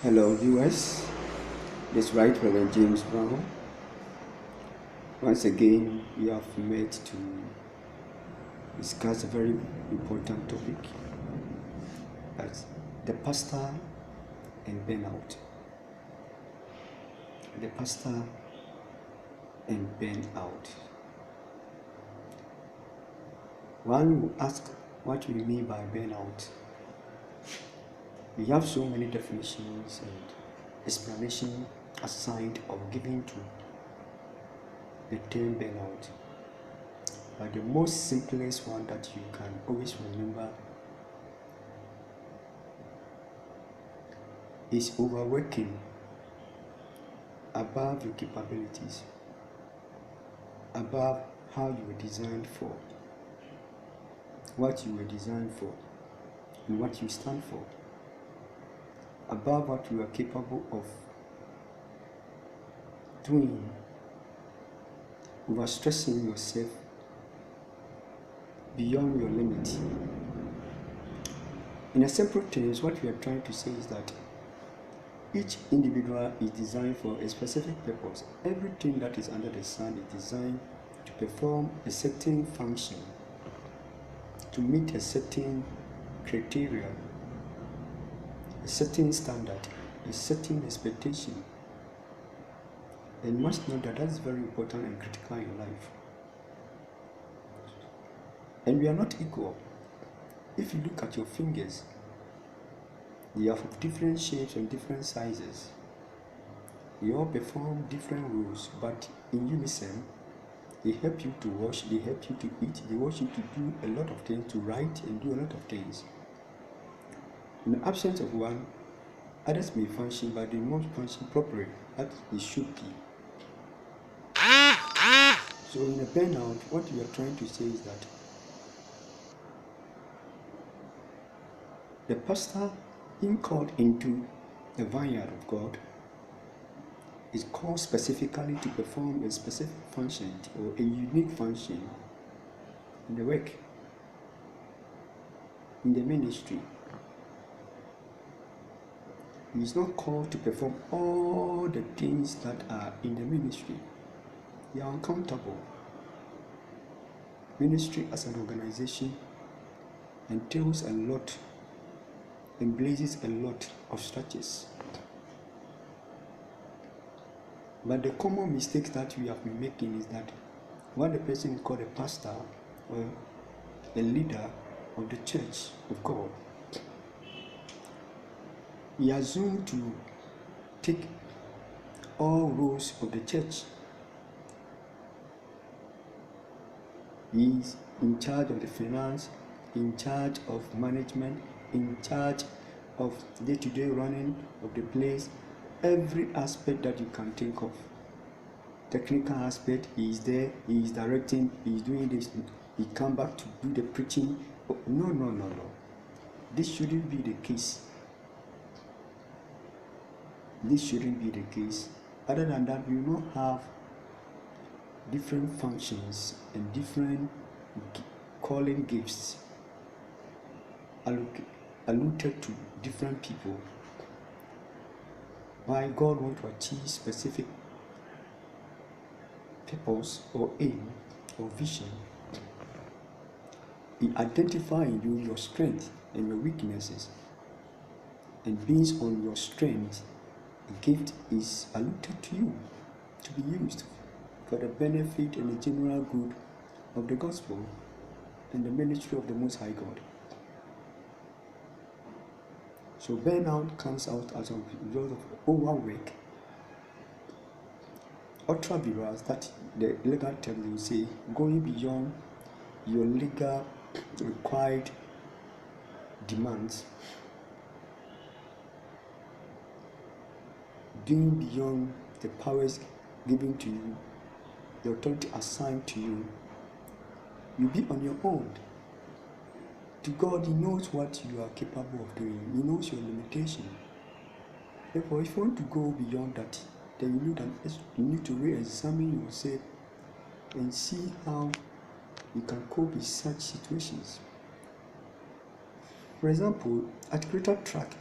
Hello viewers, this is Rt.Rev James Brown. Once again, we have met to discuss a very important topic, that's the pastor and burnout. The pastor and burnout. One will ask what we mean by burnout. We have so many definitions and explanation assigned or given to the term burnout, but the most simplest one that you can always remember is overworking above your capabilities, above how you were designed for, what you were designed for, and what you stand for, above what you are capable of doing, overstressing yourself beyond your limit. In a simple terms, what we are trying to say is that each individual is designed for a specific purpose. Everything that is under the sun is designed to perform a certain function, to meet a certain criteria, a certain standard, a certain expectation. And you must know that that's very important and critical in life. And we are not equal. If you look at your fingers, they are of different shapes and different sizes. They all perform different roles, but in unison, they help you to wash, they help you to eat, they want you to do a lot of things, to write and do a lot of things. In the absence of one, others may function, but they won't function properly as they should be. So in a burnout, what we are trying to say is that the pastor being called into the vineyard of God is called specifically to perform a specific function or a unique function in the work, in the ministry. He is not called to perform all the things that are in the ministry. They are uncountable. Ministry as an organization entails a lot, embraces a lot of structures. But the common mistake that we have been making is that when the person is called a pastor or a leader of the church of God, he assumed to take all roles of the church. He is in charge of the finance, in charge of management, in charge of day-to-day running of the place, every aspect that you can think of. Technical aspect, he is there, he is directing, he is doing this, he come back to do the preaching. Oh, no. This shouldn't be the case. This shouldn't be the case. Other than that, we will not have different functions and different calling gifts allotted to different people. Why God wants to achieve specific purpose or aim or vision, He identifies in you your strength and your weaknesses, and based on your strength, a gift is allotted to you to be used for the benefit and the general good of the gospel and the ministry of the Most High God. So burnout comes out as a result of overwork. Rt.Rev, that the legal term will say, going beyond your legal required demands, doing beyond the powers given to you, the authority assigned to you. You'll be on your own. To God, He knows what you are capable of doing. He knows your limitation. Therefore, if you want to go beyond that, then you need to re-examine yourself and see how you can cope with such situations. For example, at greater track,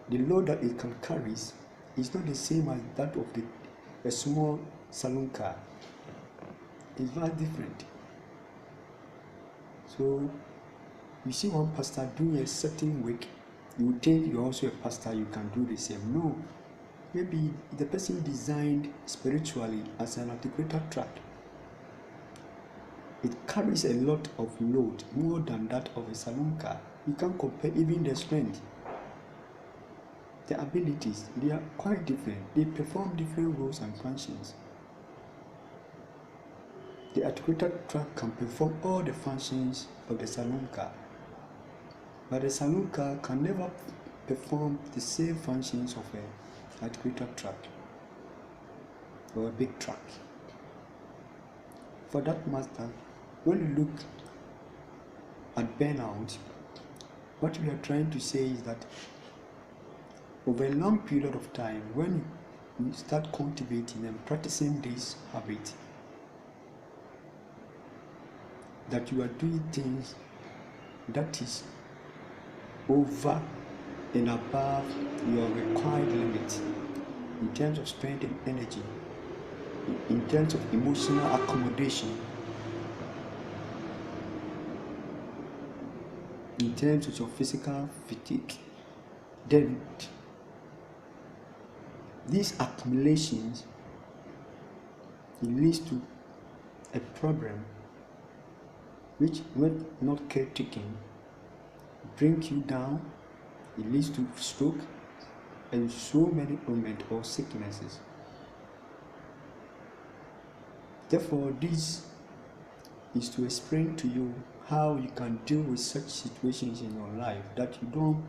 the load that it can carry is not the same as that of a small saloon car. It's very different. So you see one pastor doing a certain work, you think you're also a pastor, you can do the same. No. Maybe the person designed spiritually as an articulator track. It carries a lot of load, more than that of a saloon car. You can't compare even the strength. The abilities, they are quite different. They perform different roles and functions. The articulator track can perform all the functions of the saloon car, but the saloon car can never perform the same functions of an articulator track or a big truck. For that matter, when you look at burnout, what we are trying to say is that over a long period of time, when you start cultivating and practicing this habit, that you are doing things that is over and above your required limit in terms of strength and energy, in terms of emotional accommodation, in terms of your physical fatigue, then these accumulations, it leads to a problem which, when not caretaken, bring you down. It leads to stroke and so many ailments or sicknesses. Therefore, this is to explain to you how you can deal with such situations in your life, that you don't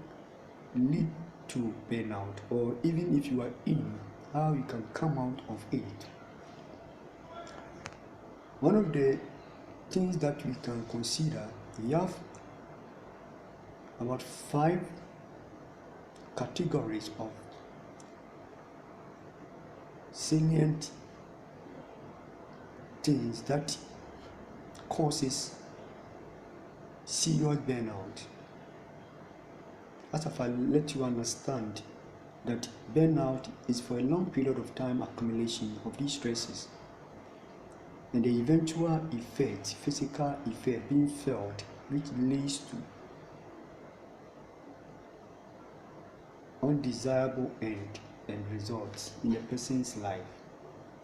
lead to burnout, or even if you are in, how you can come out of it. One of the things that we can consider, we have about 5 categories of salient things that causes serious burnout. As if I let you understand that burnout is for a long period of time accumulation of these stresses, and the eventual effect, physical effect being felt, which leads to undesirable end and results in a person's life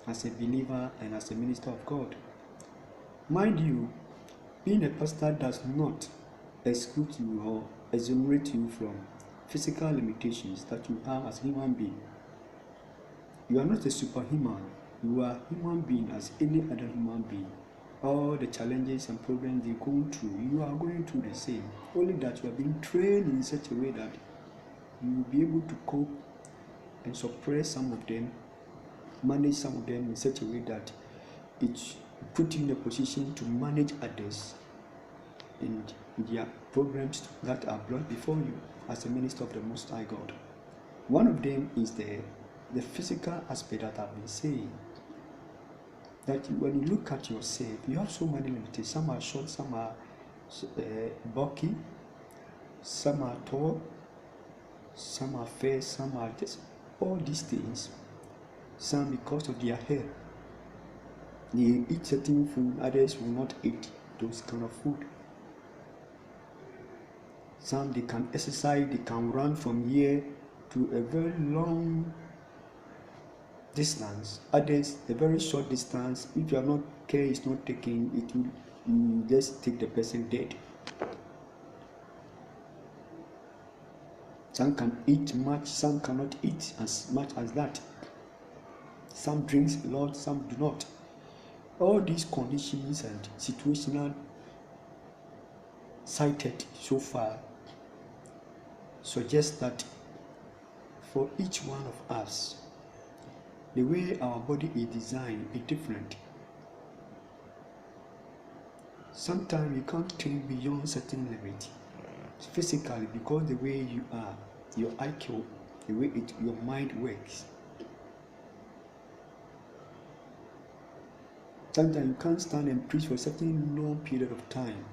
as a believer and as a minister of God. Mind you, being a pastor does not exclude you or exonerate you from physical limitations that you have as a human being. You are not a superhuman. You are a human being as any other human being. All the challenges and problems they go through, you are going through the same. Only that you are being trained in such a way that you will be able to cope and suppress some of them, manage some of them in such a way that it puts you in a position to manage others and their problems that are brought before you as a minister of the Most High God. One of them is the physical aspect that I've been saying. That when you look at yourself, you have so many limitations. Some are short, some are bulky, some are tall, some are fair, some are this. All these things, some because of their hair. They eat certain food, others will not eat those kind of food. Some they can exercise, they can run from here to a very long distance. Others a very short distance. If you are not care is not taken, it will you just take the person dead. Some can eat much, some cannot eat as much as that. Some drinks a lot, some do not. All these conditions and situational cited so far suggest that for each one of us, the way our body is designed is different. Sometimes you can't think beyond certain limit physically because the way you are, your IQ, the way your mind works. Sometimes you can't stand and preach for a certain long period of time.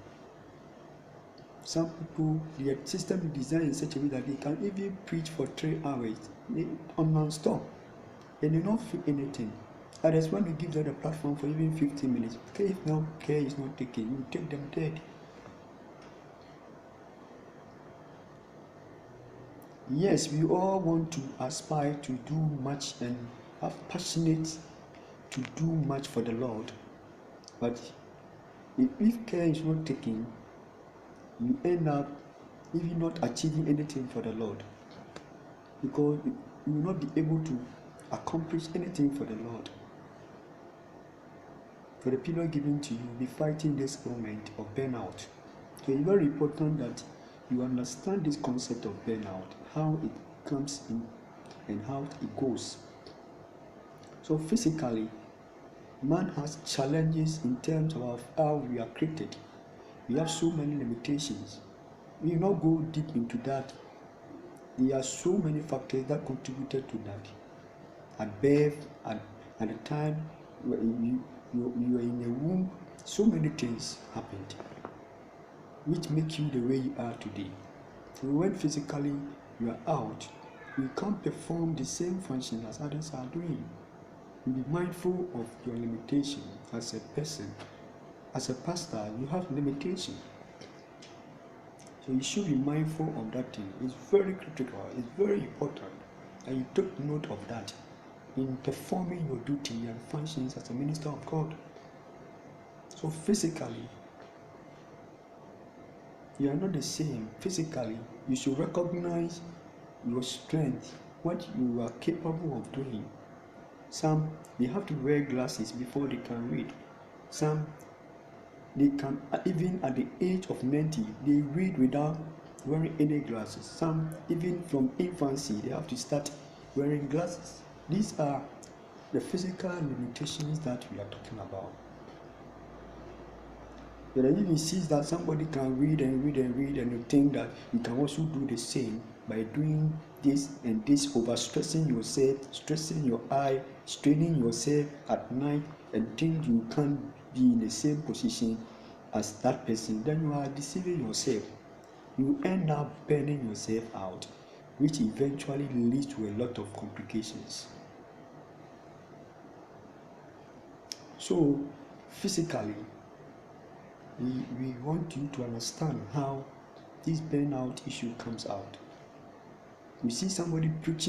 Some people, their system is designed in such a way that they can even preach for 3 hours on non-stop and they don't feel anything. Others, when you give them the platform for even 15 minutes, okay, if now care is not taken, you take them dead. Yes, we all want to aspire to do much and are passionate to do much for the Lord. But if care is not taken, you end up even not achieving anything for the Lord. Because you will not be able to accomplish anything for the Lord. For the period given to you, be fighting this moment of burnout. So it's very important that you understand this concept of burnout, how it comes in and how it goes. So physically, man has challenges in terms of how we are created. We have so many limitations. We will not go deep into that. There are so many factors that contributed to that. At birth, at the time you were in a womb, so many things happened which make you the way you are today. When physically you are out, you can't perform the same function as others are doing. You be mindful of your limitation as a person. As a pastor, you have limitation. So you should be mindful of that thing. It's very critical, it's very important, and you take note of that in performing your duty and functions as a minister of God. So physically, you are not the same. Physically, you should recognize your strength, what you are capable of doing. Some, they have to wear glasses before they can read. Some, they can, even at the age of 90, they read without wearing any glasses. Some, even from infancy, they have to start wearing glasses. These are the physical limitations that we are talking about. But then if you see that somebody can read and read and read, and you think that you can also do the same by doing this and this, overstressing yourself, stressing your eye, straining yourself at night, and think you can't be in the same position as that person, then you are deceiving yourself. You end up burning yourself out, which eventually leads to a lot of complications. So physically, we want you to understand how this burnout issue comes out. You see somebody preaching